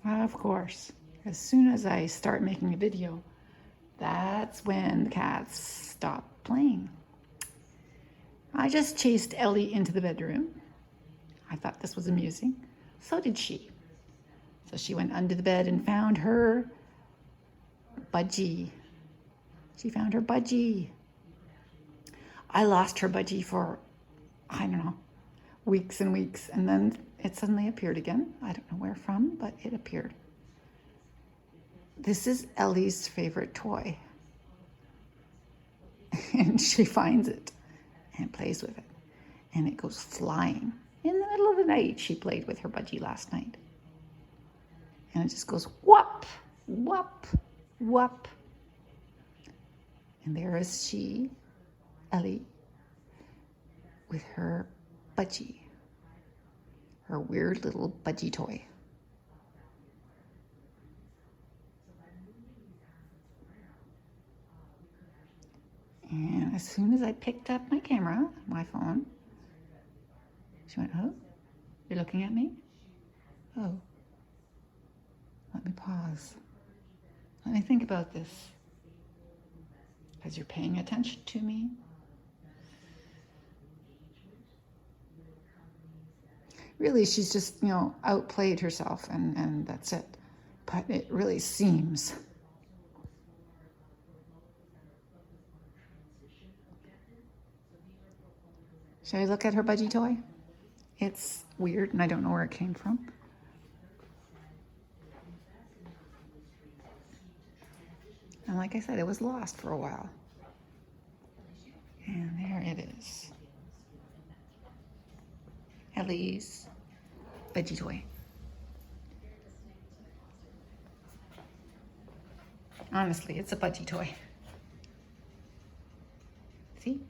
Of course, as soon as I start making a video, that's when the cats stop playing. I just chased Ellie into the bedroom. I thought this was amusing. So did she. So she went under the bed and found her budgie. She found her budgie. I lost her budgie for, I don't know, weeks and weeks, and then it suddenly appeared again. I don't know where from, but it appeared. This is Ellie's favorite toy. And she finds it and plays with it. And it goes flying. In the middle of the night, she played with her budgie last night. And it just goes whoop, whoop, whoop. And there is she, Ellie, with her budgie, her weird little budgie toy. And as soon as I picked up my camera, my phone, she went, "Oh, you're looking at me? Oh, let me pause. Let me think about this. Because you're paying attention to me." Really, she's just, outplayed herself, and that's it. But it really seems. Should I look at her budgie toy? It's weird, and I don't know where it came from. And like I said, it was lost for a while. And there it is. Ellie's budgie toy. Honestly, it's a budgie toy. See?